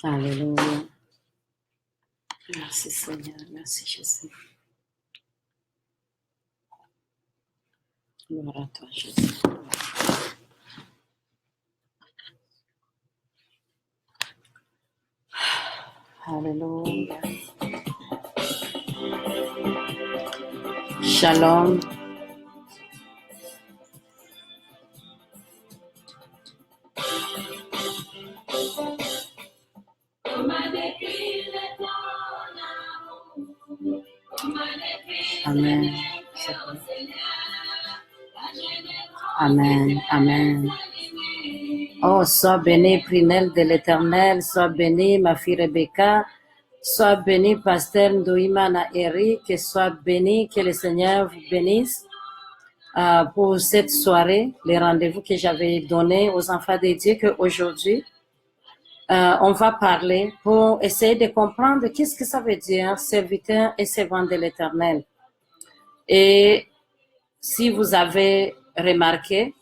Alléluia. Merci Seigneur, merci Jésus. Gloire à toi Jésus. Alléluia. Shalom. Amen. Amen. Amen. Oh, sois bénie, Prinelle de l'Éternel, sois bénie, ma fille Rebecca, sois bénie, Pasteur Ndouimana Eric, et sois bénie, que le Seigneur vous bénisse pour cette soirée, les rendez-vous que j'avais donnés aux enfants de Dieu, qu'aujourd'hui, on va parler pour essayer de comprendre qu'est-ce que ça veut dire, serviteur et servant de l'Éternel. Et si vous avez remarqué,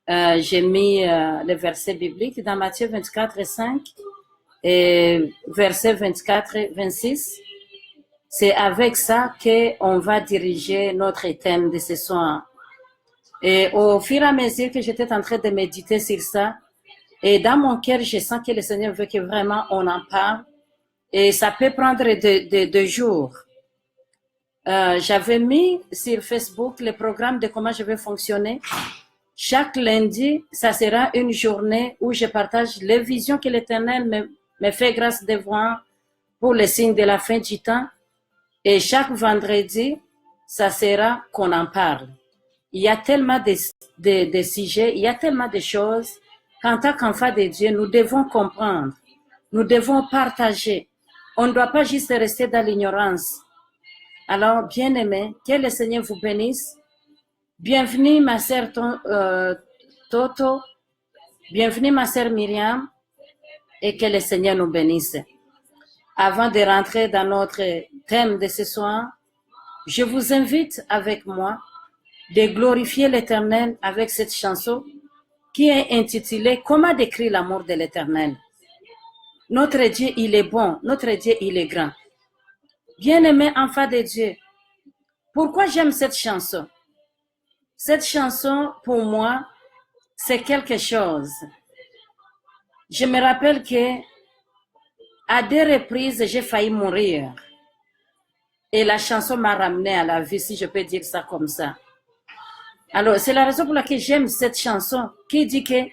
j'ai mis le verset biblique dans Matthieu 24 et 5 et verset 24 et 26. C'est avec ça qu'on va diriger notre thème de ce soir. Et au fur et à mesure que j'étais en train de méditer sur ça, et dans mon cœur, je sens que le Seigneur veut que vraiment on en parle. Et ça peut prendre deux jours. J'avais mis sur Facebook le programme de comment je vais fonctionner. Chaque lundi, ça sera une journée où je partage les visions que l'Éternel me fait grâce de voir pour les signes de la fin du temps. Et chaque vendredi, ça sera qu'on en parle. Il y a tellement de sujets, il y a tellement de choses qu'en tant qu'enfants de Dieu, nous devons comprendre. Nous devons partager. On ne doit pas juste rester dans l'ignorance. Alors, bien-aimés, que le Seigneur vous bénisse. Bienvenue ma sœur Toto, bienvenue ma sœur Myriam, et que le Seigneur nous bénisse. Avant de rentrer dans notre thème de ce soir, je vous invite avec moi de glorifier l'Éternel avec cette chanson qui est intitulée « Comment décrire l'amour de l'Éternel ». Notre Dieu, il est bon, notre Dieu, il est grand. Bien-aimés enfants de Dieu, pourquoi j'aime cette chanson? Cette chanson, pour moi, c'est quelque chose. Je me rappelle que à 2 reprises, j'ai failli mourir. Et la chanson m'a ramené à la vie, si je peux dire ça comme ça. Alors, c'est la raison pour laquelle j'aime cette chanson qui dit que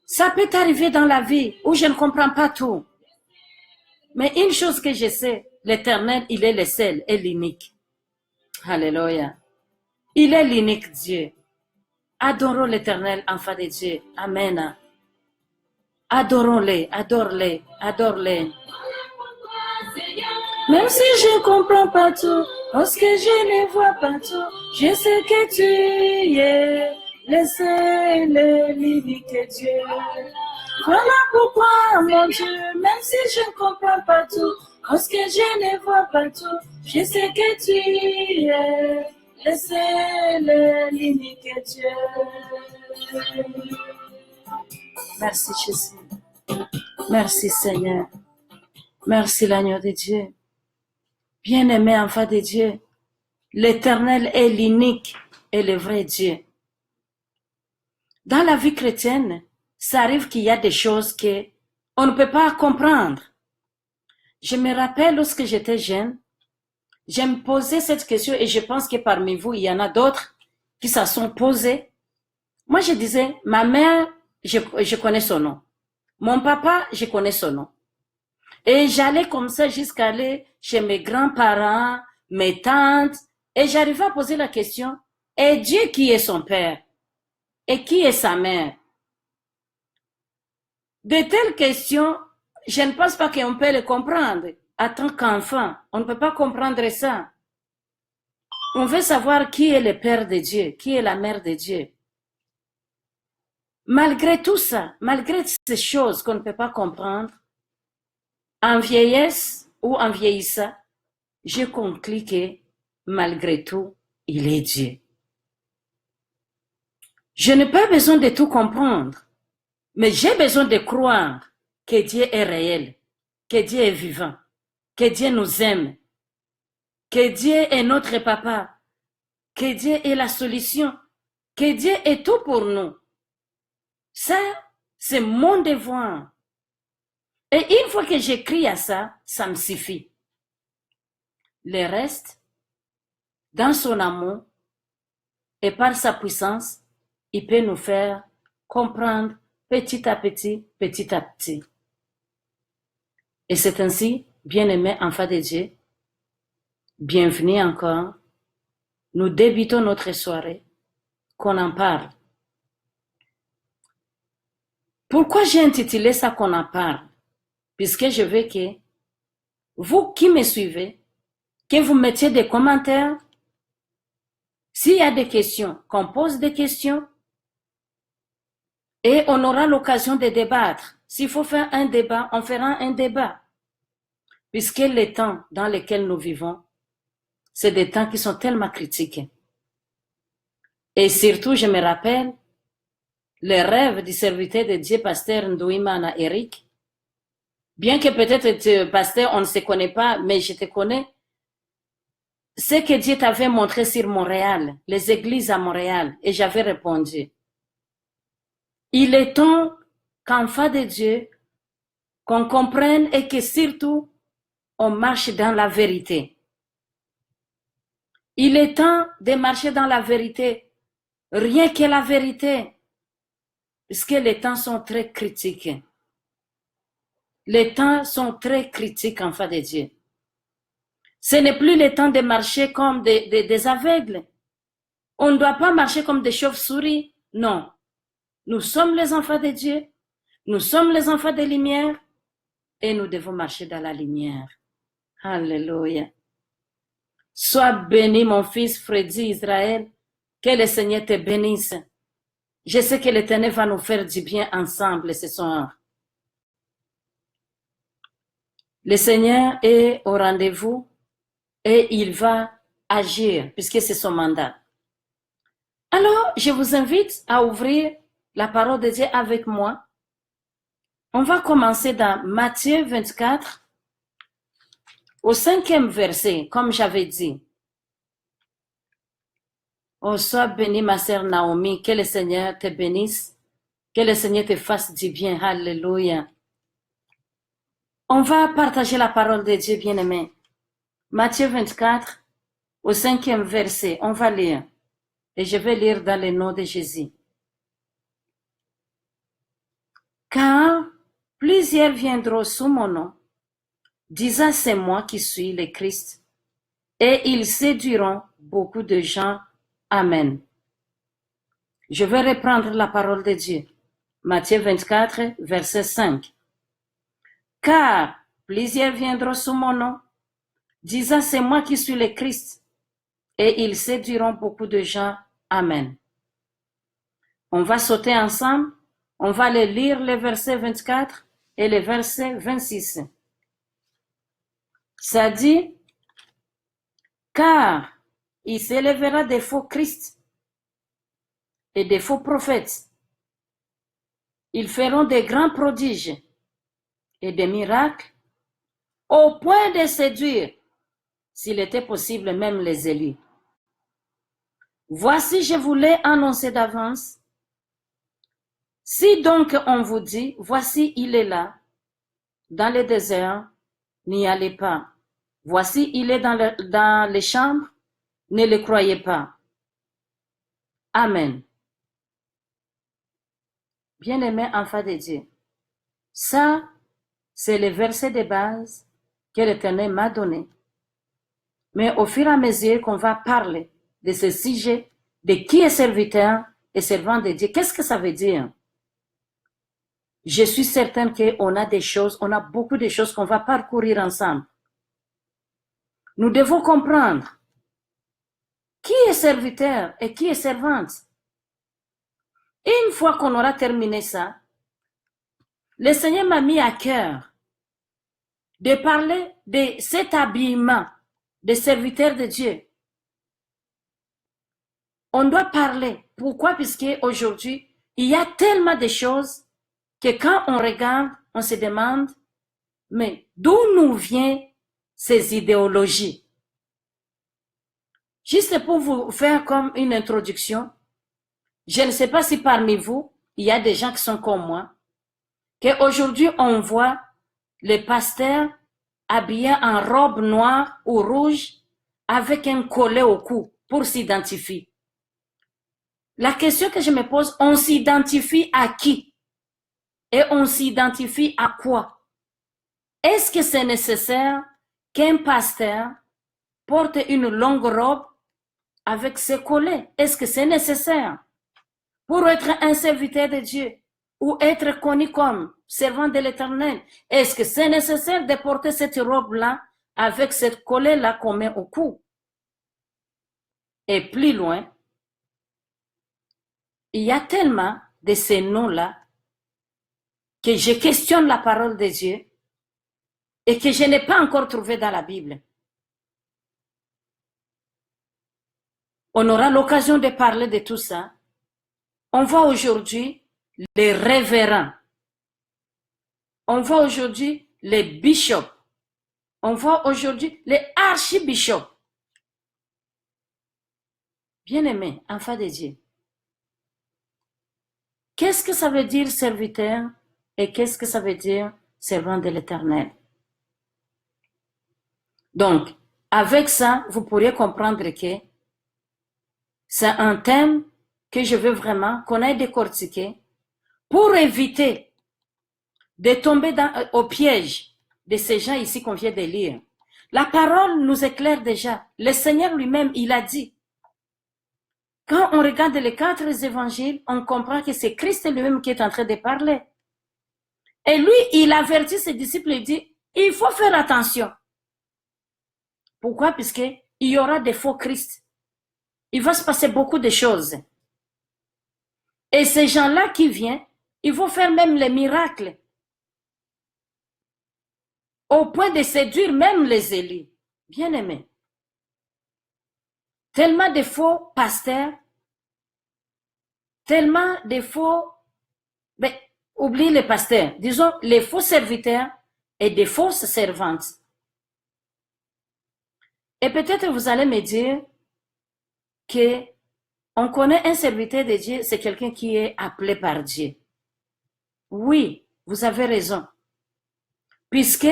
ça peut arriver dans la vie où je ne comprends pas tout. Mais une chose que je sais, l'Éternel, il est le seul et l'unique. Alléluia. Il est l'unique Dieu. Adorons l'Éternel, enfant de Dieu. Amen. Adorons-les, adore-les, adore-les. Même si je ne comprends pas tout, lorsque je ne vois pas tout, je sais que tu es le seul, l'unique Dieu. Voilà pourquoi, mon Dieu, même si je ne comprends pas tout, lorsque je ne vois pas tout, je sais que tu es le seul, l'unique Dieu. Merci Jésus. Merci Seigneur. Merci l'agneau de Dieu. Bien-aimé enfant de Dieu, l'Éternel est l'unique et le vrai Dieu. Dans la vie chrétienne, ça arrive qu'il y a des choses qu'on ne peut pas comprendre. Je me rappelle lorsque j'étais jeune, je me posais cette question et je pense que parmi vous, il y en a d'autres qui se sont posés. Moi, je disais, ma mère, je connais son nom. Mon papa, je connais son nom. Et j'allais comme ça jusqu'à aller chez mes grands-parents, mes tantes, et j'arrivais à poser la question, et Dieu qui est son père? Et qui est sa mère? De telles questions, je ne pense pas qu'on peut les comprendre. En tant qu'enfant, on ne peut pas comprendre ça. On veut savoir qui est le père de Dieu, qui est la mère de Dieu. Malgré tout ça, malgré ces choses qu'on ne peut pas comprendre, en vieillesse ou en vieillissant, je conclus que malgré tout, il est Dieu. Je n'ai pas besoin de tout comprendre, mais j'ai besoin de croire que Dieu est réel, que Dieu est vivant, que Dieu nous aime, que Dieu est notre papa, que Dieu est la solution, que Dieu est tout pour nous. Ça, c'est mon devoir. Et une fois que j'écris à ça, ça me suffit. Le reste, dans son amour et par sa puissance, il peut nous faire comprendre petit à petit, petit à petit. Et c'est ainsi, bien-aimés enfants de Dieu, bienvenue encore. Nous débutons notre soirée, qu'on en parle. Pourquoi j'ai intitulé ça qu'on en parle? Puisque je veux que vous qui me suivez, que vous mettiez des commentaires. S'il y a des questions, qu'on pose des questions et on aura l'occasion de débattre. S'il faut faire un débat, on fera un débat. Puisque les temps dans lesquels nous vivons, c'est des temps qui sont tellement critiques. Et surtout, je me rappelle les rêves du serviteur de Dieu, pasteur Ndouimana Eric. Bien que peut-être, pasteur, on ne se connaît pas, mais je te connais. Ce que Dieu t'avait montré sur Montréal, les églises à Montréal, et j'avais répondu. Il est temps qu'enfant de Dieu, qu'on comprenne et que surtout, on marche dans la vérité. Il est temps de marcher dans la vérité, rien que la vérité, puisque les temps sont très critiques. Les temps sont très critiques, enfants de Dieu. Ce n'est plus le temps de marcher comme des aveugles. On ne doit pas marcher comme des chauves-souris, non. Nous sommes les enfants de Dieu, nous sommes les enfants de lumière et nous devons marcher dans la lumière. Alléluia. Sois béni, mon fils Freddy Israël, que le Seigneur te bénisse. Je sais que l'Éternel va nous faire du bien ensemble ce soir. Le Seigneur est au rendez-vous et il va agir puisque c'est son mandat. Alors, je vous invite à ouvrir la parole de Dieu avec moi. On va commencer dans Matthieu 24, au 5e verset, comme j'avais dit. Oh, sois bénie, ma sœur Naomi, que le Seigneur te bénisse, que le Seigneur te fasse du bien. Alléluia. On va partager la parole de Dieu, bien-aimé. Matthieu 24, au 5e verset, on va lire. Et je vais lire dans le nom de Jésus. Car plusieurs viendront sous mon nom, disant c'est moi qui suis le Christ, et ils séduiront beaucoup de gens. Amen. Je vais reprendre la parole de Dieu. Matthieu 24, verset 5. Car plusieurs viendront sous mon nom, disant c'est moi qui suis le Christ, et ils séduiront beaucoup de gens. Amen. On va sauter ensemble, on va les lire le verset 24 et le verset 26. Ça dit, car il s'élèvera des faux Christ et des faux prophètes. Ils feront des grands prodiges et des miracles au point de séduire, s'il était possible, même les élus. Voici, je vous l'ai annoncé d'avance. Si donc on vous dit, voici, il est là, dans le désert, n'y allez pas. Voici, il est dans les chambres, ne le croyez pas. Amen. Bien-aimés enfants de Dieu, ça, c'est le verset de base que l'Éternel m'a donné. Mais au fur et à mesure qu'on va parler de ce sujet, de qui est serviteur et servant de Dieu, qu'est-ce que ça veut dire? Je suis certaine qu'on a des choses, on a beaucoup de choses qu'on va parcourir ensemble. Nous devons comprendre qui est serviteur et qui est servante. Et une fois qu'on aura terminé ça, le Seigneur m'a mis à cœur de parler de cet habillement de serviteur de Dieu. On doit parler. Pourquoi? Puisque aujourd'hui, il y a tellement de choses que quand on regarde, on se demande, mais d'où nous viennent ces idéologies? Juste pour vous faire comme une introduction, je ne sais pas si parmi vous, il y a des gens qui sont comme moi, qu'aujourd'hui on voit les pasteurs habillés en robe noire ou rouge avec un collet au cou pour s'identifier. La question que je me pose, on s'identifie à qui? Et on s'identifie à quoi? Est-ce que c'est nécessaire qu'un pasteur porte une longue robe avec ses collets? Est-ce que c'est nécessaire pour être un serviteur de Dieu ou être connu comme servant de l'Éternel? Est-ce que c'est nécessaire de porter cette robe-là avec cette collet-là qu'on met au cou? Et plus loin, il y a tellement de ces noms-là que je questionne la parole de Dieu et que je n'ai pas encore trouvé dans la Bible. On aura l'occasion de parler de tout ça. On voit aujourd'hui les révérends. On voit aujourd'hui les bishops. On voit aujourd'hui les archibishops. Bien-aimés, enfants de Dieu. Qu'est-ce que ça veut dire serviteur et qu'est-ce que ça veut dire servant de l'Éternel? Donc, avec ça, vous pourriez comprendre que c'est un thème que je veux vraiment qu'on ait décortiqué pour éviter de tomber au piège de ces gens ici qu'on vient de lire. La parole nous éclaire déjà. Le Seigneur lui-même, il a dit. Quand on regarde les 4 évangiles, on comprend que c'est Christ lui-même qui est en train de parler. Et lui, il avertit ses disciples, il dit, il faut faire attention. Pourquoi? Puisqu'il y aura des faux Christ. Il va se passer beaucoup de choses. Et ces gens-là qui viennent, ils vont faire même les miracles. Au point de séduire même les élus. Bien-aimés. Tellement de faux pasteurs, tellement de faux, oubliez les pasteurs, disons les faux serviteurs et des fausses servantes. Et peut-être vous allez me dire que on connaît un serviteur de Dieu, c'est quelqu'un qui est appelé par Dieu. Oui, vous avez raison. Puisque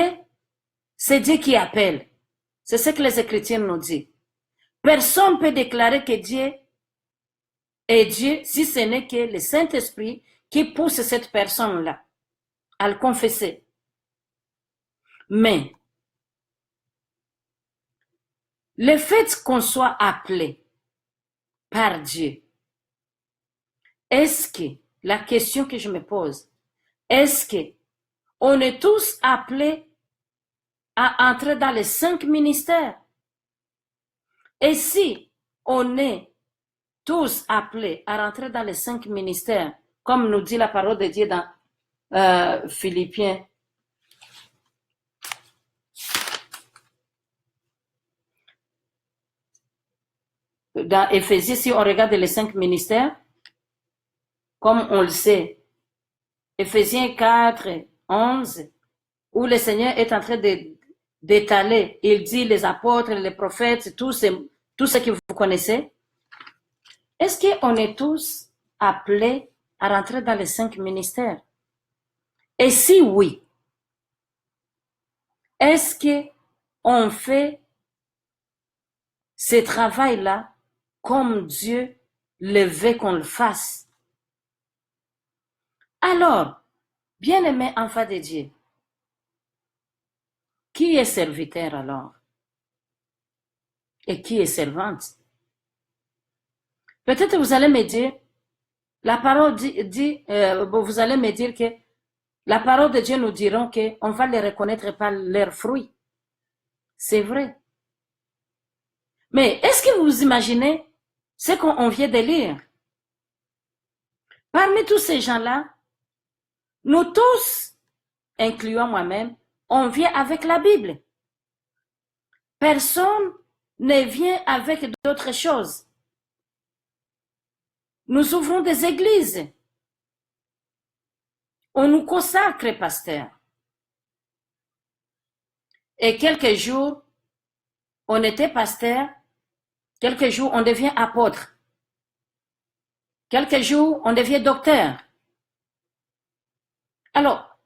c'est Dieu qui appelle. C'est ce que les Écritures nous disent. Personne ne peut déclarer que Dieu est Dieu si ce n'est que le Saint-Esprit qui pousse cette personne-là à le confesser. Mais le fait qu'on soit appelé par Dieu, est-ce que, la question que je me pose, est-ce que on est tous appelés à entrer dans les 5 ministères? Et si on est tous appelés à rentrer dans les 5 ministères, comme nous dit la parole de Dieu dans Philippiens, dans Éphésiens, si on regarde les 5 ministères, comme on le sait, Éphésiens 4, 11, où le Seigneur est en train d'étaler, il dit les apôtres, les prophètes, tout ce que vous connaissez. Est-ce qu'on est tous appelés à rentrer dans les 5 ministères? Et si oui, est-ce qu'on fait ce travail-là comme Dieu le veut qu'on le fasse? Alors, bien-aimés enfants de Dieu, qui est serviteur alors? Et qui est servante? Peut-être vous allez me dire, la parole vous allez me dire que la parole de Dieu nous diront qu'on va les reconnaître par leurs fruits. C'est vrai. Mais est-ce que vous imaginez ce qu'on vient de lire? Parmi tous ces gens-là, nous tous, incluant moi-même, on vient avec la Bible. Personne ne vient avec d'autres choses. Nous ouvrons des églises. On nous consacre, pasteur. Et quelques jours, on était pasteur. Quelques jours, on devient apôtre. Quelques jours, on devient docteur. Alors,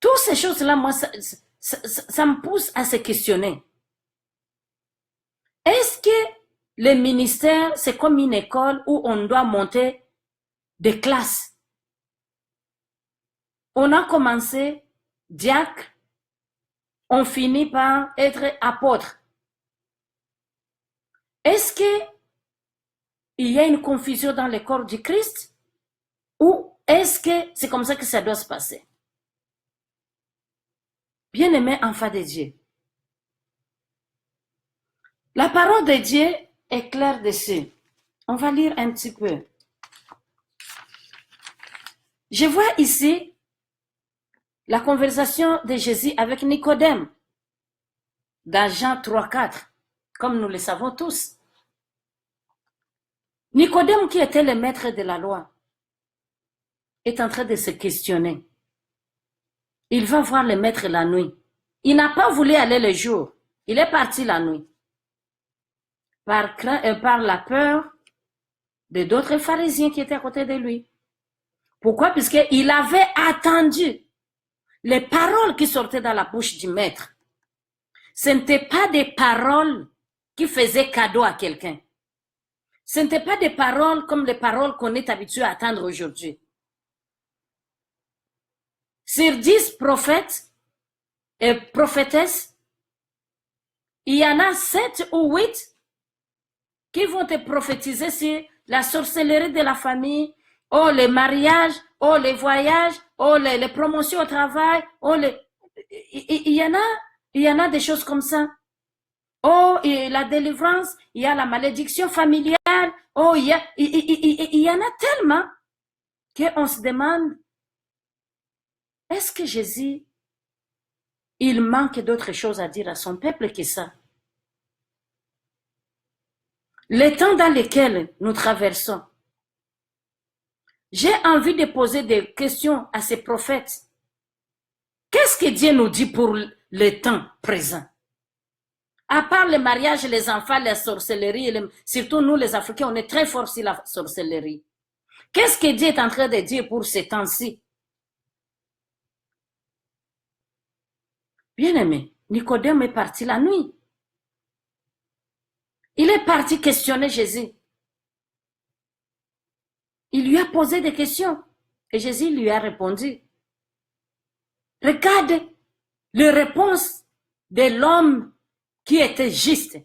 toutes ces choses-là, moi, ça me pousse à se questionner. Est-ce que le ministère, c'est comme une école où on doit monter des classes? On a commencé diacre, on finit par être apôtre. Est-ce que il y a une confusion dans le corps du Christ? Ou est-ce que c'est comme ça que ça doit se passer? Bien-aimé enfant de Dieu, la parole de Dieu est claire dessus. On va lire un petit peu. Je vois ici la conversation de Jésus avec Nicodème dans Jean 3,4, comme nous le savons tous. Nicodème, qui était le maître de la loi, est en train de se questionner. Il va voir le maître la nuit. Il n'a pas voulu aller le jour. Il est parti la nuit. Par la peur de d'autres pharisiens qui étaient à côté de lui. Pourquoi? Puisqu'il avait attendu les paroles qui sortaient dans la bouche du maître. Ce n'étaient pas des paroles qui faisaient cadeau à quelqu'un. Ce n'étaient pas des paroles comme les paroles qu'on est habitué à attendre aujourd'hui. Sur 10 prophètes et prophétesses, il y en a 7 ou 8 qui vont te prophétiser sur la sorcellerie de la famille, oh les mariages, oh les voyages, oh les promotions au travail, oh il y en a des choses comme ça. Oh, et la délivrance, il y a la malédiction familiale, oh, il y en a tellement qu'on se demande, est-ce que Jésus, il manque d'autres choses à dire à son peuple que ça? Les temps dans lesquels nous traversons, j'ai envie de poser des questions à ces prophètes. Qu'est-ce que Dieu nous dit pour le temps présent? À part le mariage, les enfants, la sorcellerie, surtout nous les Africains, on est très forts sur la sorcellerie. Qu'est-ce que Dieu est en train de dire pour ces temps-ci? Bien-aimé, Nicodème est parti la nuit. Il est parti questionner Jésus. Il lui a posé des questions et Jésus lui a répondu. Regarde les réponses de l'homme qui était juste,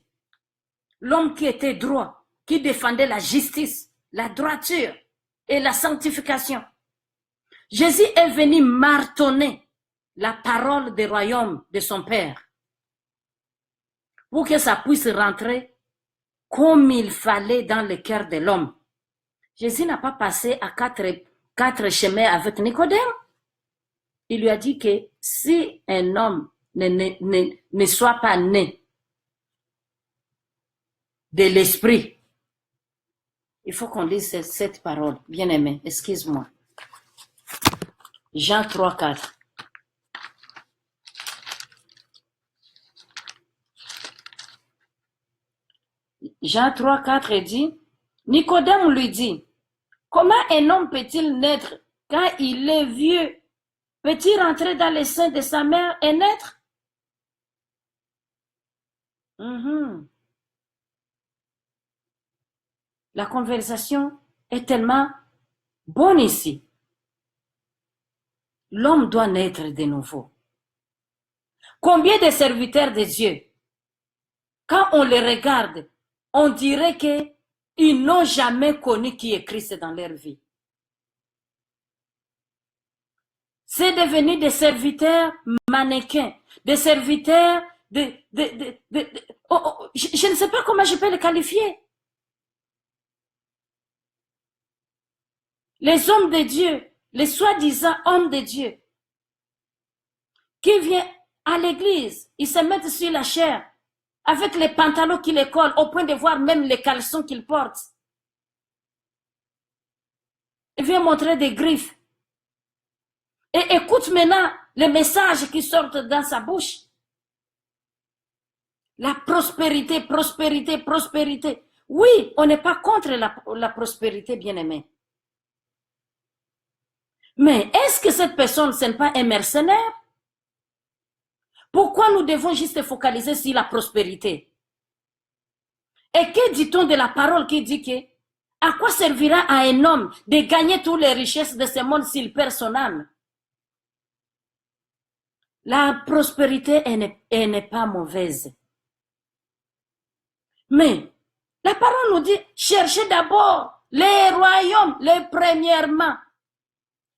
l'homme qui était droit, qui défendait la justice, la droiture et la sanctification. Jésus est venu martonner la parole du royaume de son Père pour que ça puisse rentrer comme il fallait dans le cœur de l'homme. Jésus n'a pas passé à quatre chemins avec Nicodème. Il lui a dit que si un homme ne soit pas né de l'esprit, il faut qu'on lise cette parole. Bien-aimé, excuse-moi. Jean 3,4. Jean 3,4 dit, Nicodème lui dit, comment un homme peut-il naître quand il est vieux? Peut-il rentrer dans le sein de sa mère et naître? La conversation est tellement bonne ici. L'homme doit naître de nouveau. Combien de serviteurs de Dieu, quand on les regarde, on dirait qu'ils n'ont jamais connu qui est Christ dans leur vie. C'est devenu des serviteurs mannequins, des serviteurs je ne sais pas comment je peux les qualifier. Les hommes de Dieu, les soi-disant hommes de Dieu, qui viennent à l'église, ils se mettent sur la chair, avec les pantalons qui les collent, au point de voir même les caleçons qu'ils portent. Ils viennent montrer des griffes. Et écoute maintenant les messages qui sortent dans sa bouche. La prospérité, prospérité, prospérité. Oui, on n'est pas contre la prospérité, bien-aimé. Mais est-ce que cette personne, ce n'est pas un mercenaire? Pourquoi nous devons juste focaliser sur la prospérité? Et que dit-on de la parole qui dit que à quoi servira à un homme de gagner toutes les richesses de ce monde s'il perd son âme? La prospérité, elle n'est pas mauvaise. Mais la parole nous dit, cherchez d'abord les royaumes, les premièrement.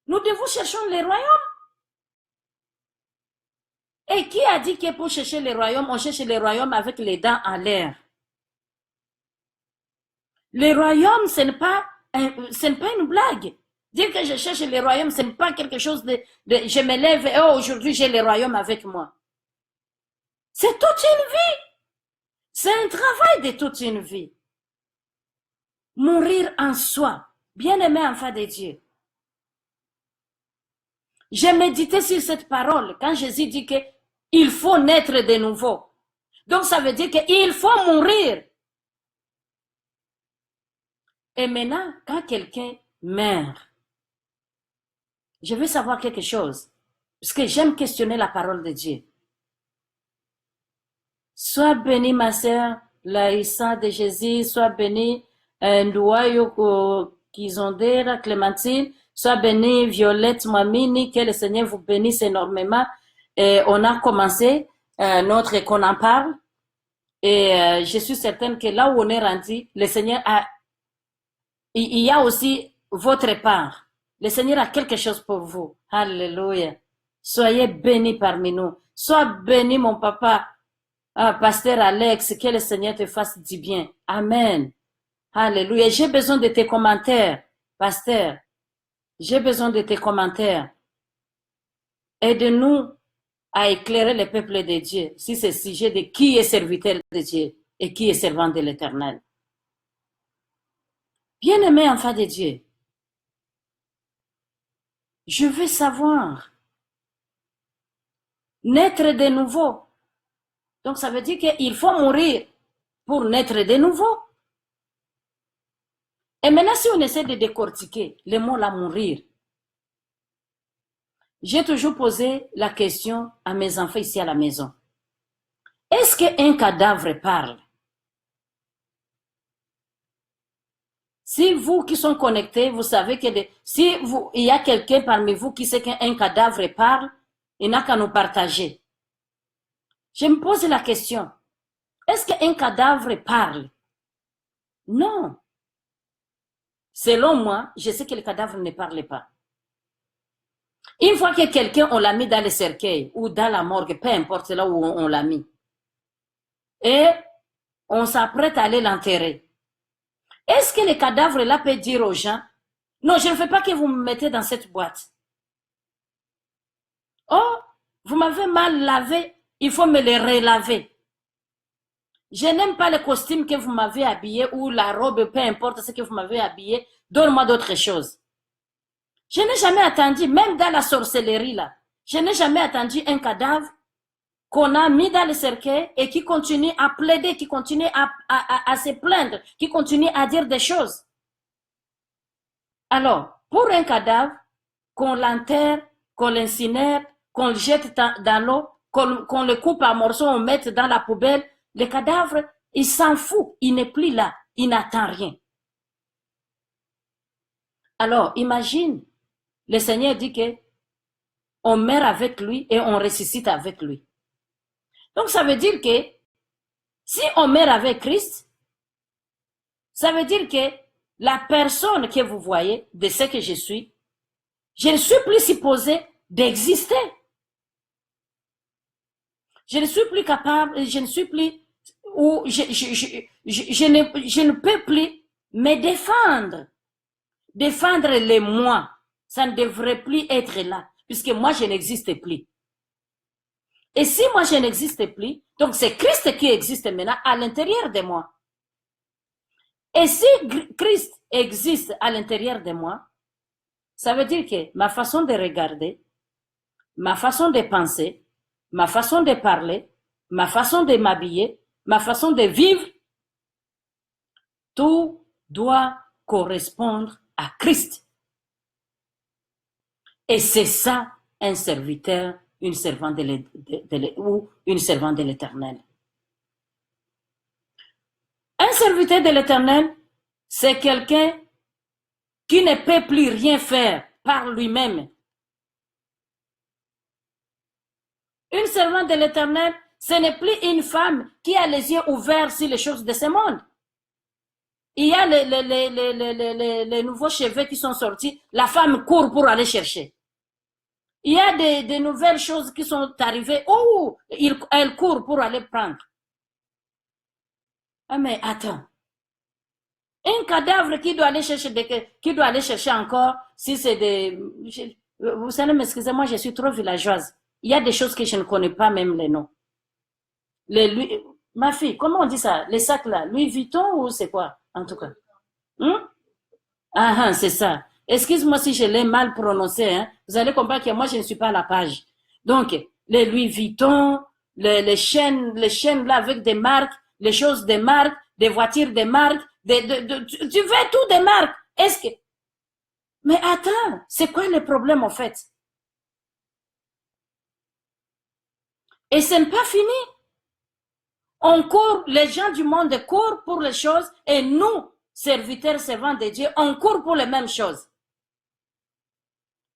Nous devons chercher les royaumes. Et qui a dit que pour chercher les royaumes, on cherche les royaumes avec les dents en l'air? Les royaumes, ce n'est pas une blague. Dire que je cherche les royaumes, ce n'est pas quelque chose de je me lève et oh, aujourd'hui j'ai les royaumes avec moi. C'est toute une vie. C'est un travail de toute une vie. Mourir en soi. Bien-aimé enfant de Dieu. J'ai médité sur cette parole quand Jésus dit que il faut naître de nouveau. Donc ça veut dire qu'il faut mourir. Et maintenant, quand quelqu'un meurt, je veux savoir quelque chose, parce que j'aime questionner la parole de Dieu. Sois bénie, ma sœur, Laïssa de Jésus, sois bénie, Ndouayo Kizondera, Clémentine, sois bénie, Violette Mamini, que le Seigneur vous bénisse énormément. Et on a commencé qu'on en parle, et je suis certaine que là où on est rendu, le Seigneur il y a aussi votre part. Le Seigneur a quelque chose pour vous. Alléluia. Soyez bénis parmi nous. Sois béni, mon papa, pasteur Alex, que le Seigneur te fasse du bien. Amen. Alléluia. J'ai besoin de tes commentaires, pasteur. J'ai besoin de tes commentaires. Aide-nous à éclairer le peuple de Dieu sur ce sujet de qui est serviteur de Dieu et qui est servant de l'Éternel. Bien-aimé enfant de Dieu, je veux savoir, naître de nouveau. Donc ça veut dire qu'il faut mourir pour naître de nouveau. Et maintenant, si on essaie de décortiquer le mot là, mourir, j'ai toujours posé la question à mes enfants ici à la maison. Est-ce qu'un cadavre parle? Si vous qui sont connectés, vous savez que il y a quelqu'un parmi vous qui sait qu'un cadavre parle, il n'a qu'à nous partager. Je me pose la question, est-ce qu'un cadavre parle? Non. Selon moi, je sais que le cadavre ne parle pas. Une fois que quelqu'un, on l'a mis dans le cercueil ou dans la morgue, peu importe là où on l'a mis, et on s'apprête à aller l'enterrer, est-ce que le cadavre là peut dire aux gens, non, je ne veux pas que vous me mettez dans cette boîte. Oh, vous m'avez mal lavé, il faut me le relaver. Je n'aime pas le costume que vous m'avez habillé ou la robe, peu importe ce que vous m'avez habillé, donne-moi d'autres choses. Je n'ai jamais attendu, même dans la sorcellerie là, je n'ai jamais attendu un cadavre qu'on a mis dans le cercueil et qui continue à plaider, qui continue à se plaindre, qui continue à dire des choses. Alors, pour un cadavre, qu'on l'enterre, qu'on l'incinère, qu'on le jette dans l'eau, qu'on le coupe en morceaux, on le mette dans la poubelle, le cadavre, il s'en fout, il n'est plus là, il n'attend rien. Alors, imagine, le Seigneur dit que on meurt avec lui et on ressuscite avec lui. Donc, ça veut dire que si on meurt avec Christ, ça veut dire que la personne que vous voyez, de ce que je ne suis plus supposé d'exister. Je ne suis plus capable, je ne suis plus, ou je ne peux plus me défendre. Défendre les moi, ça ne devrait plus être là, puisque moi je n'existe plus. Et si moi je n'existe plus, donc c'est Christ qui existe maintenant à l'intérieur de moi. Et si Christ existe à l'intérieur de moi, ça veut dire que ma façon de regarder, ma façon de penser, ma façon de parler, ma façon de m'habiller, ma façon de vivre, tout doit correspondre à Christ. Et c'est ça un serviteur, une servante ou une servante de l'Éternel. Un serviteur de l'Éternel, c'est quelqu'un qui ne peut plus rien faire par lui-même. Une servante de l'Éternel, ce n'est plus une femme qui a les yeux ouverts sur les choses de ce monde. Il y a les nouveaux cheveux qui sont sortis, la femme court pour aller chercher. Il y a des nouvelles choses qui sont arrivées, elle court pour aller prendre. Ah mais attends, un cadavre qui doit aller chercher encore, si c'est des... Vous savez, excusez-moi, je suis trop villageoise. Il y a des choses que je ne connais pas même les noms. Ma fille, comment on dit ça? Les sacs là, Louis Vuitton ou c'est quoi? En tout cas. C'est ça. Excuse-moi si je l'ai mal prononcé. Hein. Vous allez comprendre que moi, je ne suis pas à la page. Donc, les Louis Vuitton, les chaînes là avec des marques, les choses des marques, des voitures des marques, tu veux tout des marques. Est-ce que... Mais attends, c'est quoi le problème en fait? Et ce n'est pas fini. On court, les gens du monde courent pour les choses et nous, serviteurs, servants de Dieu, on court pour les mêmes choses.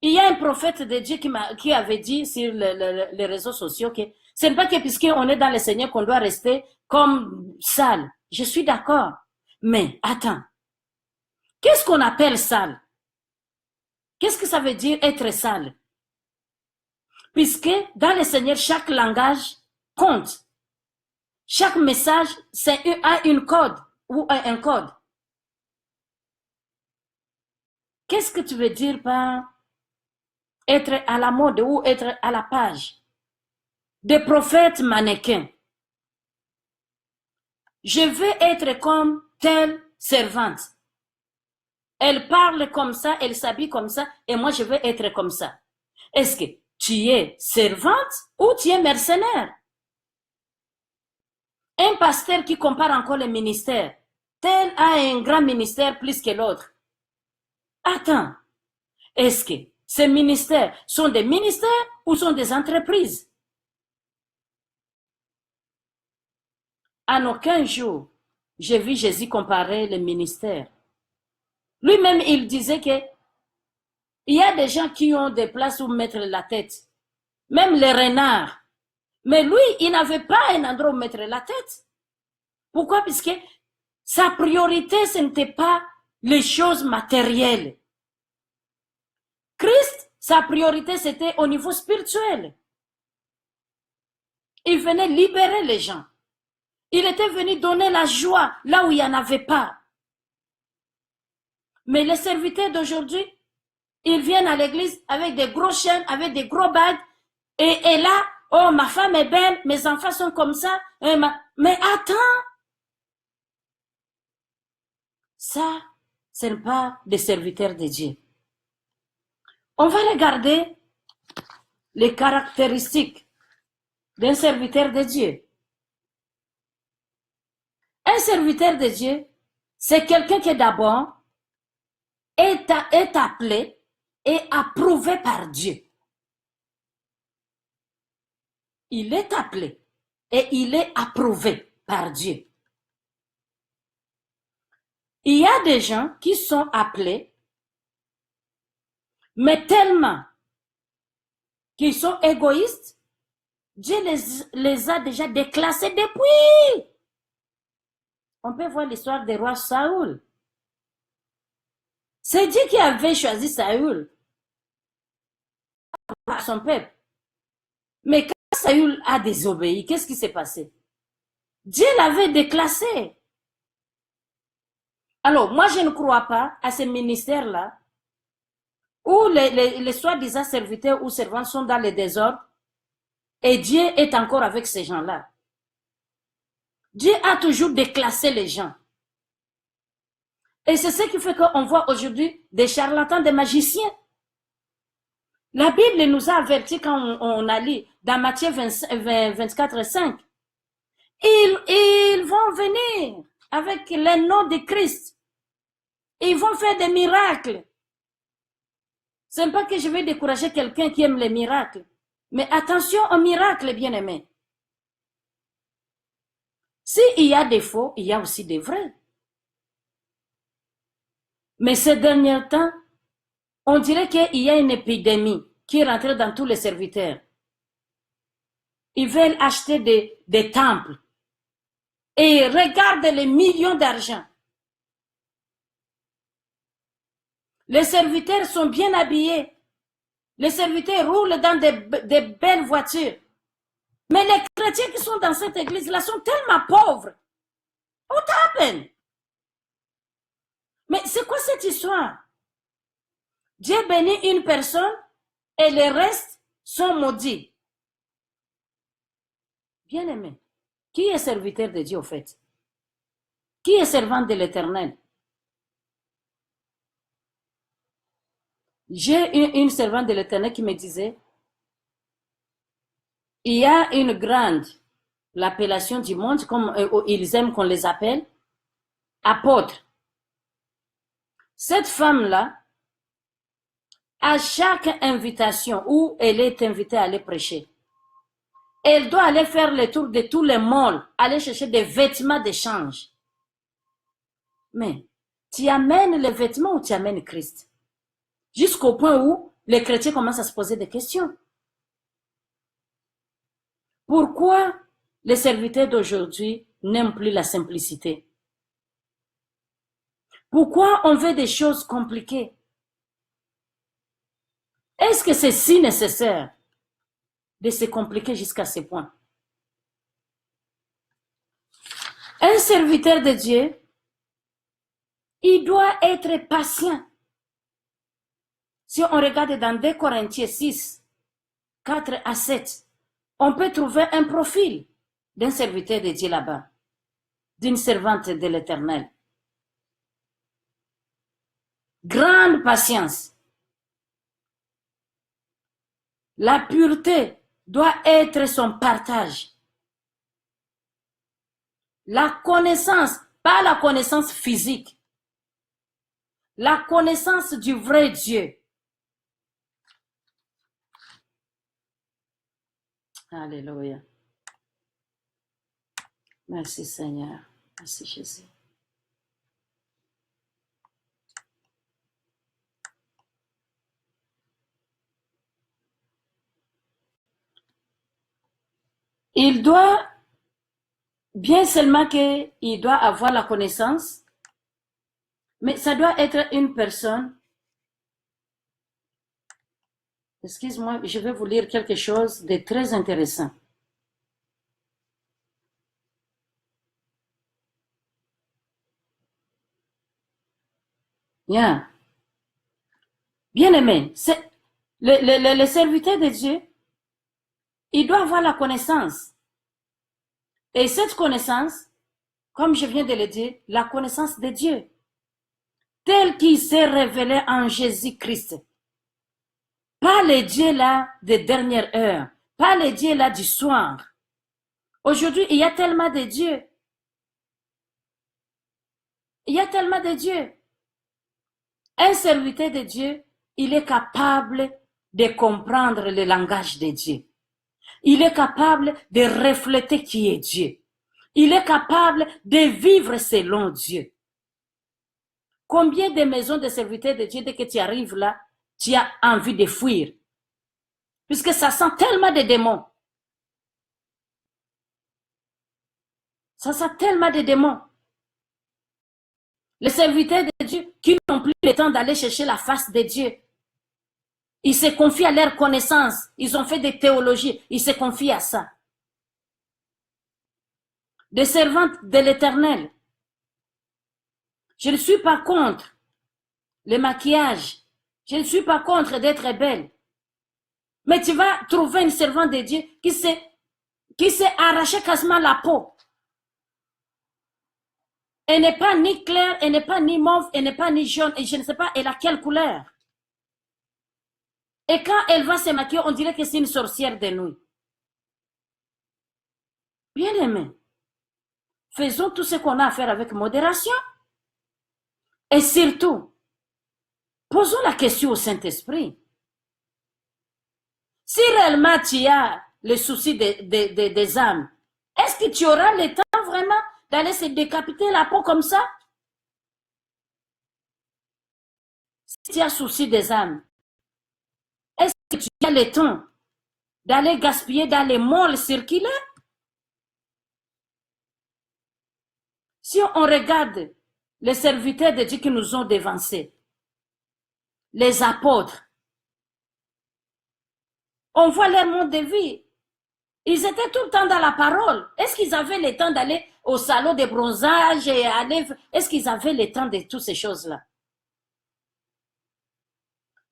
Il y a un prophète de Dieu qui avait dit sur les réseaux sociaux que ce n'est pas que puisqu'on est dans le Seigneur qu'on doit rester comme sale. Je suis d'accord. Mais attends, qu'est-ce qu'on appelle sale? Qu'est-ce que ça veut dire être sale? Puisque dans le Seigneur, chaque langage compte. Chaque message a une code ou un code. Qu'est-ce que tu veux dire par être à la mode ou être à la page? Des prophètes mannequins. Je veux être comme telle servante. Elle parle comme ça, elle s'habille comme ça, et moi je veux être comme ça. Est-ce que tu es servante ou tu es mercenaire? Un pasteur qui compare encore les ministères. Tel a un grand ministère plus que l'autre. Attends, est-ce que ces ministères sont des ministères ou sont des entreprises? En aucun jour, j'ai vu Jésus comparer les ministères. Lui-même, il disait que il y a des gens qui ont des places où mettre la tête. Même les renards. Mais lui, il n'avait pas un endroit où mettre la tête. Pourquoi? Puisque sa priorité, ce n'était pas les choses matérielles. Christ, sa priorité, c'était au niveau spirituel. Il venait libérer les gens. Il était venu donner la joie là où il n'y en avait pas. Mais les serviteurs d'aujourd'hui, ils viennent à l'église avec des gros chaînes, avec des gros bagues, et là, oh, ma femme est belle, mes enfants sont comme ça. Mais attends, ça, ce n'est pas des serviteurs de Dieu. On va regarder les caractéristiques d'un serviteur de Dieu. Un serviteur de Dieu, c'est quelqu'un qui d'abord est appelé et approuvé par Dieu. Il est appelé et il est approuvé par Dieu. Il y a des gens qui sont appelés, mais tellement qu'ils sont égoïstes, Dieu les a déjà déclassés depuis. On peut voir l'histoire du roi Saül. C'est Dieu qui avait choisi Saül pour son peuple. Mais quand Saül a désobéi, qu'est-ce qui s'est passé? Dieu l'avait déclassé. Alors, moi, je ne crois pas à ces ministères-là où les soi-disant serviteurs ou servants sont dans le désordre et Dieu est encore avec ces gens-là. Dieu a toujours déclassé les gens. Et c'est ce qui fait qu'on voit aujourd'hui des charlatans, des magiciens. La Bible nous a avertis quand on a lu dans Matthieu 24, 5. Ils vont venir avec le nom de Christ. Ils vont faire des miracles. Ce n'est pas que je vais décourager quelqu'un qui aime les miracles. Mais attention aux miracles, bien-aimés. S'il y a des faux, il y a aussi des vrais. Mais ces derniers temps, on dirait qu'il y a une épidémie qui est rentrée dans tous les serviteurs. Ils veulent acheter des temples. Et regardent les millions d'argent. Les serviteurs sont bien habillés. Les serviteurs roulent dans des belles voitures. Mais les chrétiens qui sont dans cette église-là sont tellement pauvres. What happened? Mais c'est quoi cette histoire? Dieu bénit une personne et les restes sont maudits. Bien-aimé, qui est serviteur de Dieu au fait? Qui est servant de l'Éternel? J'ai une servante de l'Éternel qui me disait, il y a une grande, l'appellation du monde, comme ils aiment qu'on les appelle, apôtres. Cette femme-là, à chaque invitation où elle est invitée à aller prêcher, elle doit aller faire le tour de tous les malls, aller chercher des vêtements d'échange. Mais tu amènes les vêtements ou tu amènes Christ? Jusqu'au point où les chrétiens commencent à se poser des questions. Pourquoi les serviteurs d'aujourd'hui n'aiment plus la simplicité? Pourquoi on veut des choses compliquées? Est-ce que c'est si nécessaire de se compliquer jusqu'à ce point? Un serviteur de Dieu, il doit être patient. Si on regarde dans 2 Corinthiens 6, 4 à 7, on peut trouver un profil d'un serviteur de Dieu là-bas, d'une servante de l'Éternel. Grande patience. La pureté doit être son partage. La connaissance, pas la connaissance physique, la connaissance du vrai Dieu. Alléluia. Merci Seigneur. Merci Jésus. Il doit, bien seulement qu'il doit avoir la connaissance, mais ça doit être une personne. Excuse-moi, je vais vous lire quelque chose de très intéressant. Yeah. Bien-aimé, le serviteur de Dieu, il doit avoir la connaissance. Et cette connaissance, comme je viens de le dire, la connaissance de Dieu, tel qu'il s'est révélé en Jésus-Christ. Pas le Dieu là de dernière heure, pas le Dieu là du soir. Aujourd'hui, il y a tellement de dieux. Il y a tellement de dieux. Un serviteur de Dieu, il est capable de comprendre le langage de Dieu. Il est capable de refléter qui est Dieu. Il est capable de vivre selon Dieu. Combien de maisons de serviteurs de Dieu, dès que tu arrives là, tu as envie de fuir? Puisque ça sent tellement de démons. Ça sent tellement de démons. Les serviteurs de Dieu qui n'ont plus le temps d'aller chercher la face de Dieu. Ils se confient à leur connaissance. Ils ont fait des théologies. Ils se confient à ça. Des servantes de l'Éternel. Je ne suis pas contre le maquillage. Je ne suis pas contre d'être belle. Mais tu vas trouver une servante de Dieu qui s'est arraché quasiment la peau. Elle n'est pas ni claire, elle n'est pas ni mauve, elle n'est pas ni jaune, et je ne sais pas, elle a quelle couleur. Et quand elle va se maquiller, on dirait que c'est une sorcière de nuit. Bien aimé. faisons tout ce qu'on a à faire avec modération. Et surtout, posons la question au Saint-Esprit. Si réellement tu as le souci des âmes, est-ce que tu auras le temps vraiment d'aller se décapiter la peau comme ça? Si tu as souci des âmes, est-ce que tu as le temps d'aller gaspiller dans les molles circulaires? Si on regarde les serviteurs de Dieu qui nous ont dévancés, les apôtres, on voit leur mode de vie. Ils étaient tout le temps dans la parole. Est-ce qu'ils avaient le temps d'aller au salon de bronzage et aller... Est-ce qu'ils avaient le temps de toutes ces choses-là?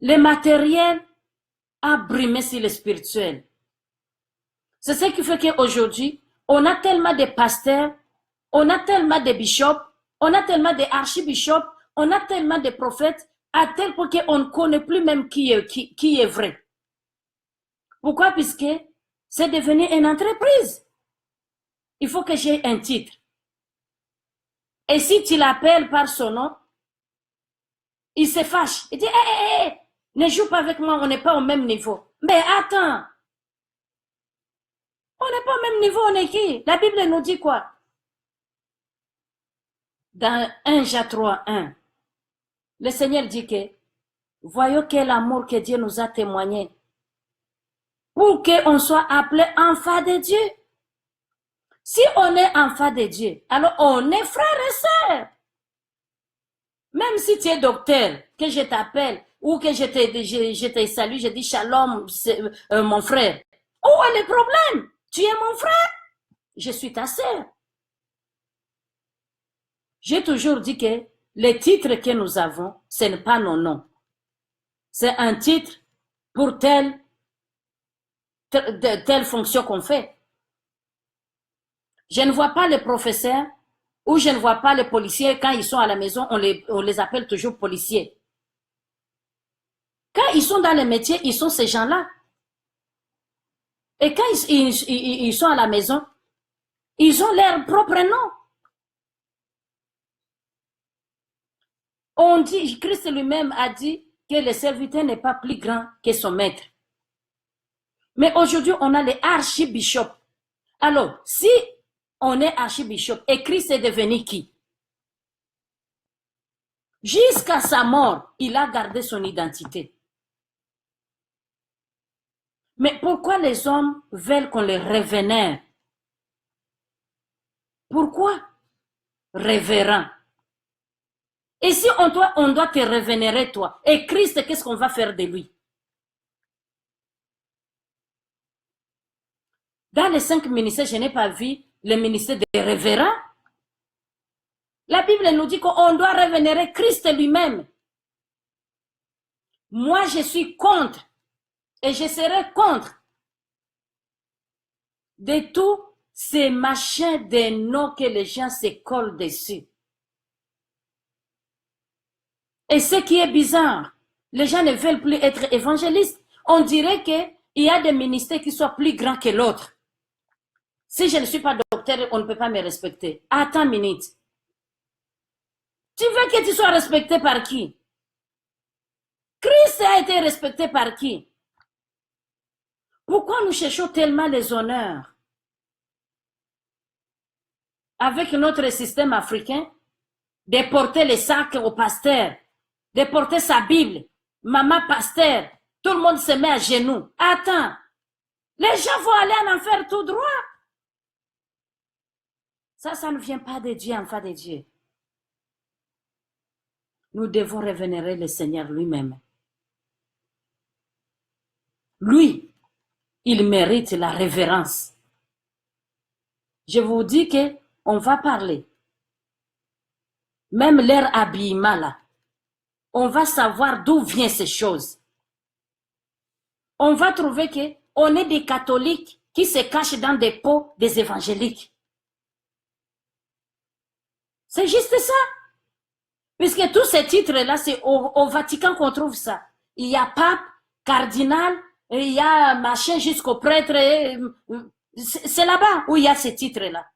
Le matériel a brimé sur le spirituel. C'est ce qui fait qu'aujourd'hui, on a tellement de pasteurs, on a tellement de bishops, on a tellement d'archibishops, on a tellement de prophètes, à tel point qu'on ne connaît plus même qui est vrai. Pourquoi? Puisque c'est devenu une entreprise. Il faut que j'ai un titre. Et si tu l'appelles par son nom, il se fâche. Il dit, hé, ne joue pas avec moi, on n'est pas au même niveau. Mais attends, on n'est pas au même niveau, on est qui? La Bible nous dit quoi? Dans 1 Jean 3, 1, le Seigneur dit que, voyons quel amour que Dieu nous a témoigné pour qu'on soit appelé enfant de Dieu. Si on est enfant de Dieu, alors on est frère et sœur. Même si tu es docteur, que je t'appelle, ou que je te salue, je dis shalom, mon frère. Où est le problème? Tu es mon frère, je suis ta sœur. J'ai toujours dit que les titres que nous avons, ce n'est pas nos noms. C'est un titre pour telle fonction qu'on fait. Je ne vois pas les professeurs ou je ne vois pas les policiers. Quand ils sont à la maison, on les appelle toujours policiers. Quand ils sont dans les métiers, ils sont ces gens-là. Et quand ils sont à la maison, ils ont leur propre nom. On dit, Christ lui-même a dit que le serviteur n'est pas plus grand que son maître. Mais aujourd'hui, on a les archibishops. Alors, si on est archibishop et Christ est devenu qui? Jusqu'à sa mort, il a gardé son identité. Mais pourquoi les hommes veulent qu'on les révénère? Pourquoi? Révérend. Et si on doit te révénérer toi, et Christ, qu'est-ce qu'on va faire de lui? Dans les 5 ministères, je n'ai pas vu le ministère des révérends. La Bible nous dit qu'on doit révénérer Christ lui-même. Moi, je suis contre, et je serai contre de tous ces machins de noms que les gens se collent dessus. Et ce qui est bizarre, les gens ne veulent plus être évangélistes. On dirait qu'il y a des ministères qui soient plus grands que l'autre. Si je ne suis pas docteur, on ne peut pas me respecter. Attends une minute. Tu veux que tu sois respecté par qui? Christ a été respecté par qui? Pourquoi nous cherchons tellement les honneurs? Avec notre système africain, de porter les sacs au pasteur, de porter sa Bible, maman pasteur, tout le monde se met à genoux. Attends, les gens vont aller en enfer tout droit. Ça ne vient pas de Dieu, enfant de Dieu. Nous devons révénérer le Seigneur lui-même. Lui, il mérite la révérence. Je vous dis que on va parler. Même leur habillement là, on va savoir d'où viennent ces choses. On va trouver que on est des catholiques qui se cachent dans des pots des évangéliques. C'est juste ça. Puisque tous ces titres-là, c'est au Vatican qu'on trouve ça. Il y a pape, cardinal, il y a machin jusqu'au prêtre. C'est là-bas où il y a ces titres-là.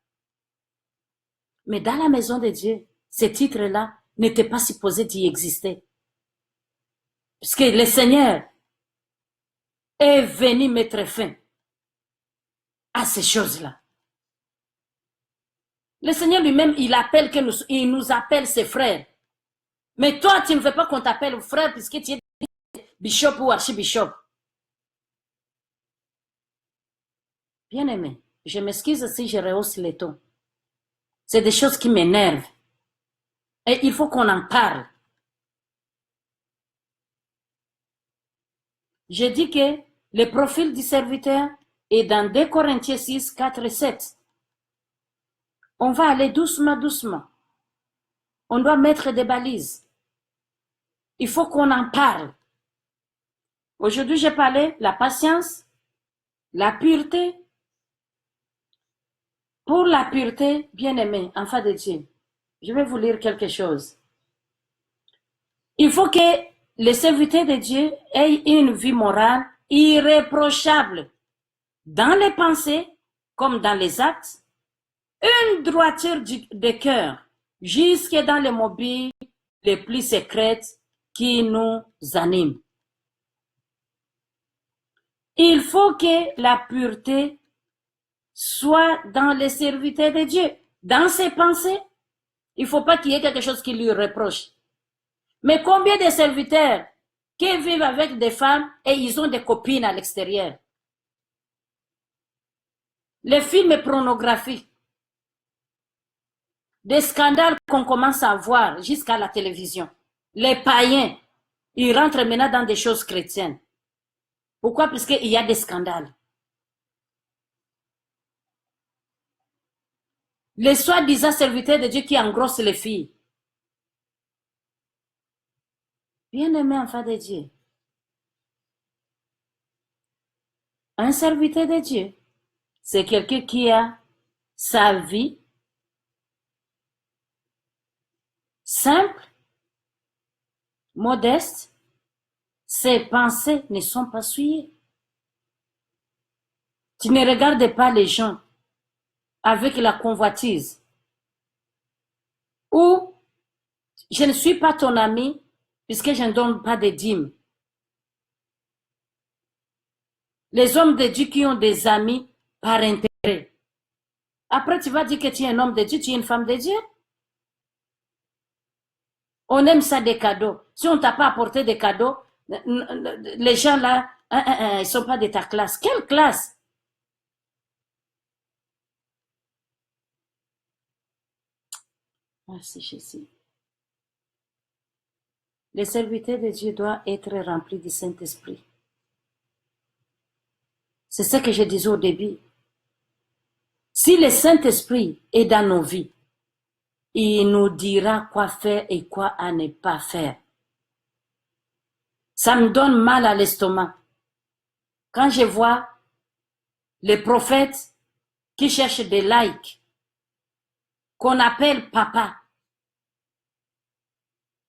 Mais dans la maison de Dieu, ces titres-là n'étaient pas supposés d'y exister. Parce que le Seigneur est venu mettre fin à ces choses-là. Le Seigneur lui-même, il nous appelle ses frères. Mais toi, tu ne veux pas qu'on t'appelle frère puisque tu es bishop ou archibishop. Bien-aimé, je m'excuse si je rehausse les tons. C'est des choses qui m'énervent. Et il faut qu'on en parle. Je dis que le profil du serviteur est dans 2 Corinthiens 6, 4 et 7. On va aller doucement, doucement. On doit mettre des balises. Il faut qu'on en parle. Aujourd'hui, j'ai parlé la patience, la pureté. Pour la pureté, bien-aimé, enfant de Dieu, je vais vous lire quelque chose. Il faut que les serviteurs de Dieu aient une vie morale irréprochable dans les pensées comme dans les actes, une droiture de cœur jusque dans les mobiles les plus secrètes qui nous animent. Il faut que la pureté soit dans les serviteurs de Dieu, dans ses pensées. Il ne faut pas qu'il y ait quelque chose qui lui reproche. Mais combien de serviteurs qui vivent avec des femmes et ils ont des copines à l'extérieur? Les films pornographiques, des scandales qu'on commence à voir jusqu'à la télévision. Les païens, ils rentrent maintenant dans des choses chrétiennes. Pourquoi? Parce qu'il y a des scandales. Les soi-disant serviteurs de Dieu qui engrossent les filles. Bien-aimé enfant de Dieu, un serviteur de Dieu, c'est quelqu'un qui a sa vie simple, modeste, ses pensées ne sont pas souillées. Tu ne regardes pas les gens avec la convoitise. Ou je ne suis pas ton ami puisque je ne donne pas de dîmes. Les hommes de Dieu qui ont des amis par intérêt. Après, tu vas dire que tu es un homme de Dieu, tu es une femme de Dieu. On aime ça des cadeaux. Si on ne t'a pas apporté des cadeaux, les gens là, ils ne sont pas de ta classe. Quelle classe? Merci Jésus. Les serviteurs de Dieu doivent être remplis du Saint-Esprit. C'est ce que je disais au début. Si le Saint-Esprit est dans nos vies, il nous dira quoi faire et quoi à ne pas faire. Ça me donne mal à l'estomac. Quand je vois les prophètes qui cherchent des likes, qu'on appelle papa,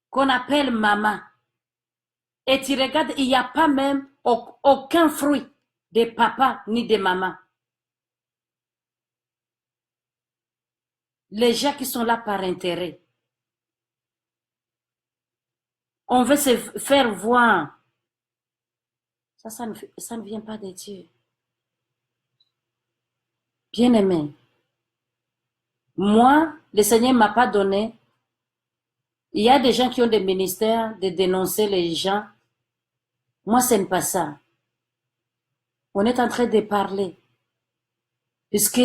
qu'on appelle maman, et tu regardes, il n'y a pas même aucun fruit de papa ni de maman. Les gens qui sont là par intérêt. On veut se faire voir. Ça ne vient pas de Dieu. Bien-aimé, moi, le Seigneur ne m'a pas donné. Il y a des gens qui ont des ministères de dénoncer les gens. Moi, ce n'est pas ça. On est en train de parler. Puisque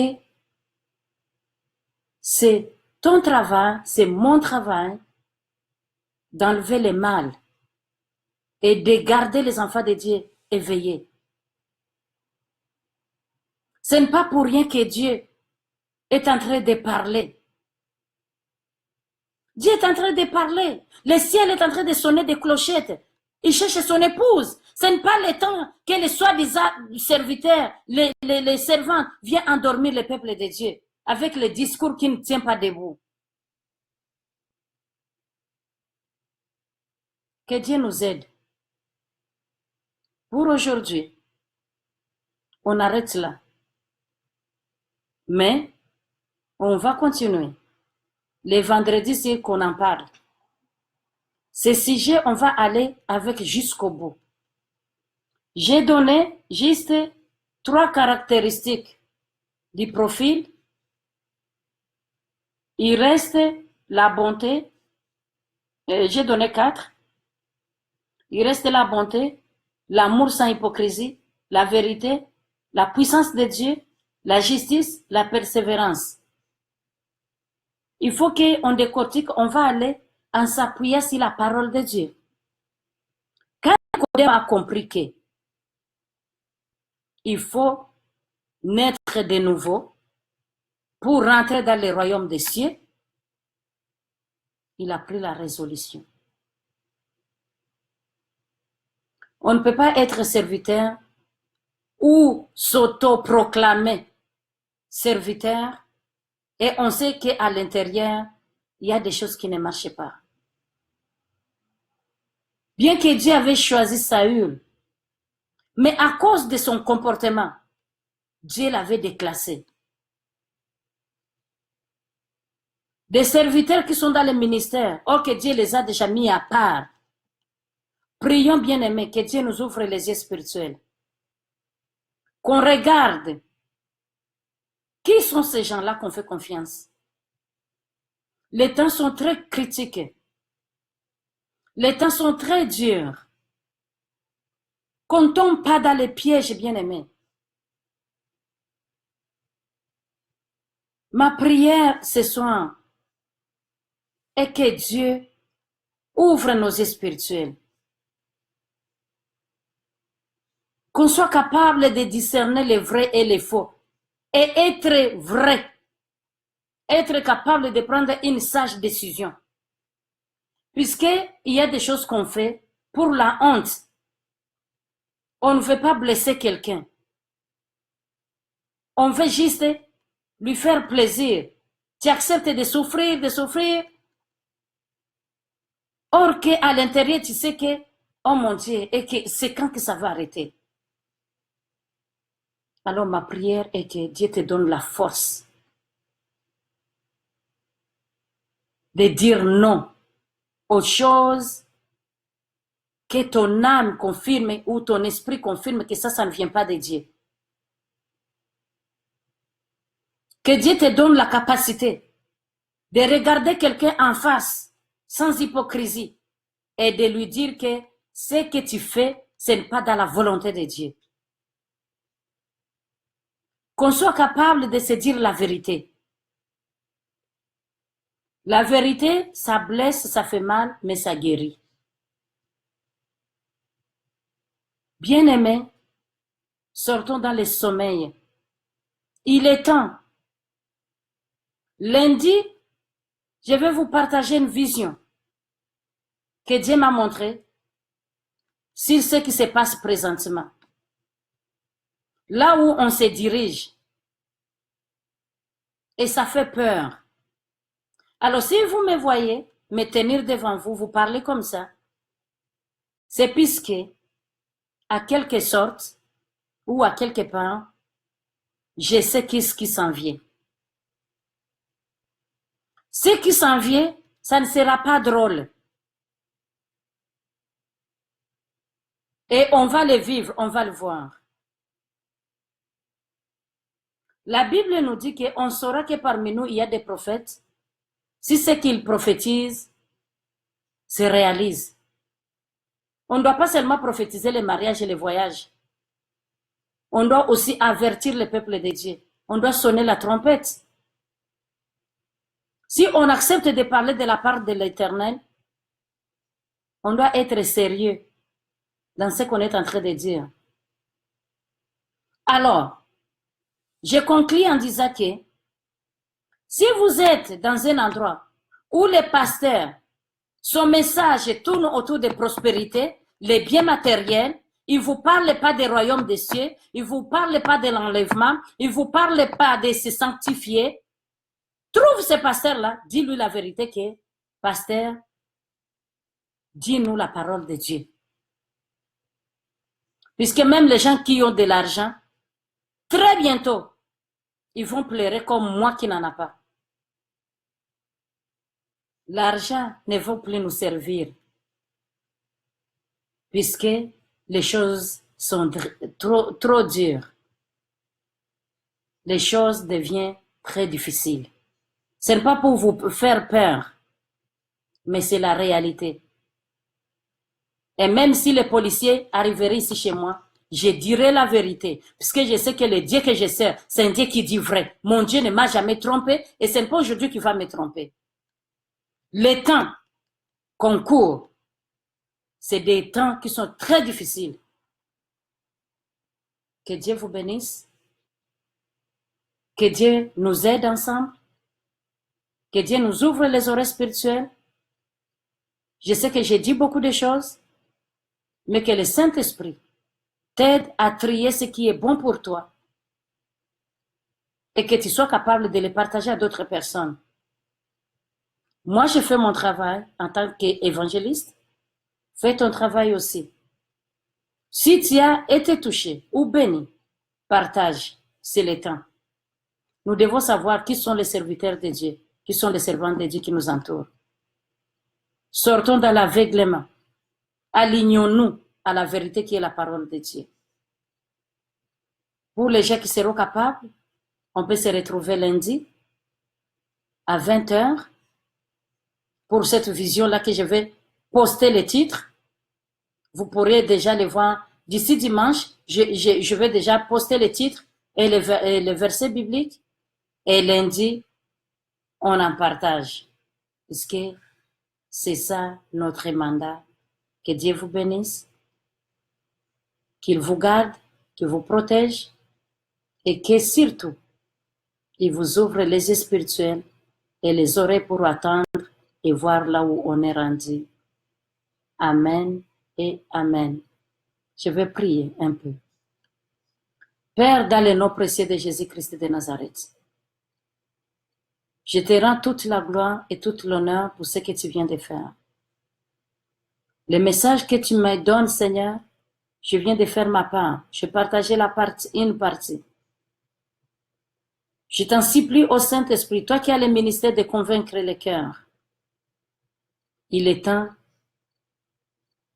c'est ton travail, c'est mon travail d'enlever le mal et de garder les enfants de Dieu éveillés. Ce n'est pas pour rien que Dieu est en train de parler. Dieu est en train de parler. Le ciel est en train de sonner des clochettes. Il cherche son épouse. Ce n'est pas le temps que les soi-disant serviteurs, les servants viennent endormir le peuple de Dieu avec le discours qui ne tient pas debout. Que Dieu nous aide. Pour aujourd'hui, on arrête là. Mais on va continuer. les vendredis, c'est qu'on en parle. Ces sujets, on va aller avec jusqu'au bout. J'ai donné juste 3 caractéristiques du profil. Il reste la bonté. J'ai donné 4. Il reste la bonté, l'amour sans hypocrisie, la vérité, la puissance de Dieu, la justice, la persévérance. Il faut qu'on décortique, on va aller en s'appuyant sur la parole de Dieu. Quand Nicodème a compris qu'il faut naître de nouveau pour rentrer dans le royaume des cieux, il a pris la résolution. On ne peut pas être serviteur ou s'auto-proclamer serviteur et on sait qu'à l'intérieur, il y a des choses qui ne marchent pas. Bien que Dieu avait choisi Saül, mais à cause de son comportement, Dieu l'avait déclassé. Des serviteurs qui sont dans le ministère, or que Dieu les a déjà mis à part. Prions bien aimés, que Dieu nous ouvre les yeux spirituels. Qu'on regarde qui sont ces gens-là qu'on fait confiance. Les temps sont très critiques. Les temps sont très durs. Qu'on ne tombe pas dans les pièges, bien aimés. Ma prière ce soir est que Dieu ouvre nos yeux spirituels. Qu'on soit capable de discerner les vrais et les faux. Et être vrai. Être capable de prendre une sage décision. Puisqu'il y a des choses qu'on fait pour la honte. On ne veut pas blesser quelqu'un. On veut juste lui faire plaisir. Tu acceptes de souffrir, Or qu'à l'intérieur, tu sais que, oh mon Dieu, et que c'est quand que ça va arrêter. Alors ma prière est que Dieu te donne la force de dire non aux choses que ton âme confirme ou ton esprit confirme que ça ne vient pas de Dieu. Que Dieu te donne la capacité de regarder quelqu'un en face, sans hypocrisie, et de lui dire que ce que tu fais, ce n'est pas dans la volonté de Dieu. Qu'on soit capable de se dire la vérité. La vérité, ça blesse, ça fait mal, mais ça guérit. Bien-aimés, sortons dans le sommeil. Il est temps. Lundi, je vais vous partager une vision que Dieu m'a montrée sur ce qui se passe présentement. Là où on se dirige. Et ça fait peur. Alors si vous me voyez me tenir devant vous, vous parlez comme ça, c'est puisque, à quelque sorte, ou à quelque part, je sais qu'est-ce qui s'en vient. Ce qui s'en vient, ça ne sera pas drôle. Et on va le vivre, on va le voir. La Bible nous dit qu'on saura que parmi nous, il y a des prophètes. Si ce qu'ils prophétisent se réalise. On ne doit pas seulement prophétiser les mariages et les voyages. On doit aussi avertir le peuple de Dieu. On doit sonner la trompette. Si on accepte de parler de la part de l'Éternel, on doit être sérieux dans ce qu'on est en train de dire. Alors, je conclue en disant que si vous êtes dans un endroit où les pasteurs, son message tourne autour de prospérité, les biens matériels, il ne vous parle pas des royaumes des cieux, il ne vous parle pas de l'enlèvement, il ne vous parle pas de se sanctifier, trouve ce pasteur-là, dis-lui la vérité que, pasteur, dis-nous la parole de Dieu. Puisque même les gens qui ont de l'argent, très bientôt, ils vont pleurer comme moi qui n'en a pas. L'argent ne va plus nous servir puisque les choses sont trop dures. Les choses deviennent très difficiles. Ce n'est pas pour vous faire peur, mais c'est la réalité. Et même si les policiers arriveraient ici chez moi, je dirai la vérité, puisque je sais que le Dieu que je sers, c'est un Dieu qui dit vrai. Mon Dieu ne m'a jamais trompé et ce n'est pas aujourd'hui qu'il va me tromper. Les temps qu'on court, c'est des temps qui sont très difficiles. Que Dieu vous bénisse. Que Dieu nous aide ensemble. Que Dieu nous ouvre les oreilles spirituelles. Je sais que j'ai dit beaucoup de choses, mais que le Saint-Esprit t'aide à trier ce qui est bon pour toi et que tu sois capable de le partager à d'autres personnes. Moi, je fais mon travail en tant qu'évangéliste. Fais ton travail aussi. Si tu as été touché ou béni, partage, c'est le temps. Nous devons savoir qui sont les serviteurs de Dieu, qui sont les servants de Dieu qui nous entourent. Sortons dans l'aveuglement. Alignons-nous à la vérité qui est la parole de Dieu. Pour les gens qui seront capables, on peut se retrouver lundi à 20h pour cette vision-là que je vais poster les titres. Vous pourrez déjà les voir d'ici dimanche. Je vais déjà poster les titres et les versets bibliques. Et lundi, on en partage. Parce que c'est ça notre mandat. Que Dieu vous bénisse, qu'il vous garde, qu'il vous protège et que surtout, il vous ouvre les yeux spirituels et les oreilles pour attendre et voir là où on est rendu. Amen et Amen. Je vais prier un peu. Père, dans le nom précieux de Jésus-Christ de Nazareth, je te rends toute la gloire et toute l'honneur pour ce que tu viens de faire. Le message que tu me donnes, Seigneur, je viens de faire ma part. Je partageais une partie. Je t'en supplie au Saint-Esprit, toi qui as le ministère de convaincre les cœurs. Il est temps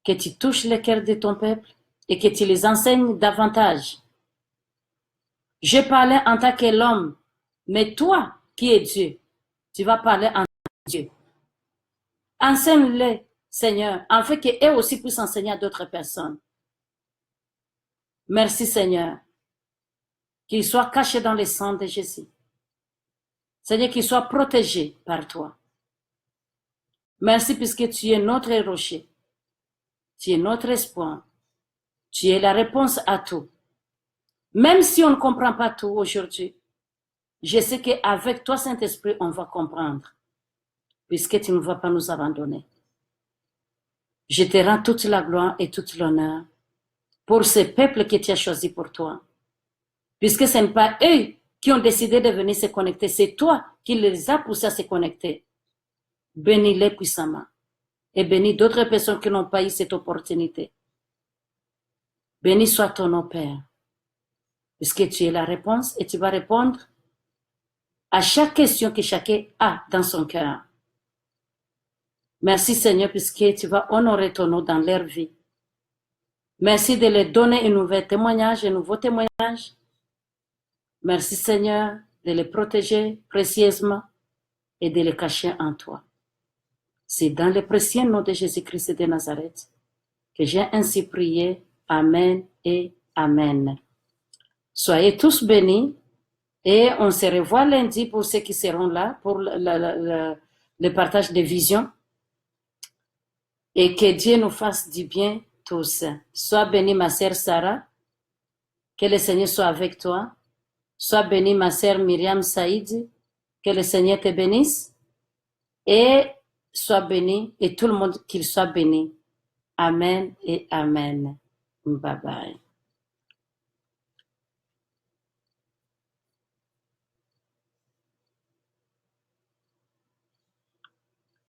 que tu touches les cœurs de ton peuple et que tu les enseignes davantage. Je parlais en tant que l'homme, mais toi qui es Dieu, tu vas parler en tant que Dieu. Enseigne-les, Seigneur, afin qu'eux aussi puissent enseigner à d'autres personnes. Merci, Seigneur, qu'ils soient cachés dans le sang de Jésus. Seigneur, qu'ils soient protégés par toi. Merci puisque tu es notre rocher. Tu es notre espoir. Tu es la réponse à tout. Même si on ne comprend pas tout aujourd'hui, je sais qu'avec toi, Saint-Esprit, on va comprendre, puisque tu ne vas pas nous abandonner. Je te rends toute la gloire et toute l'honneur pour ce peuple que tu as choisi pour toi, puisque ce n'est pas eux qui ont décidé de venir se connecter, c'est toi qui les as poussés à se connecter. Bénis-les puissamment et bénis d'autres personnes qui n'ont pas eu cette opportunité. Béni soit ton nom, Père, puisque tu es la réponse et tu vas répondre à chaque question que chacun a dans son cœur. Merci, Seigneur, puisque tu vas honorer ton nom dans leur vie. Merci de leur donner un nouveau témoignage, un nouveau témoignage. Merci, Seigneur, de les protéger précieusement et de les cacher en toi. C'est dans le précieux nom de Jésus-Christ de Nazareth que j'ai ainsi prié. Amen et Amen. Soyez tous bénis et on se revoit lundi pour ceux qui seront là pour le partage des visions. Et que Dieu nous fasse du bien tous. Sois bénie ma sœur Sarah, que le Seigneur soit avec toi. Sois bénie ma sœur Myriam Saïd, que le Seigneur te bénisse. Et sois béni, et tout le monde qu'il soit béni. Amen et Amen. Bye bye.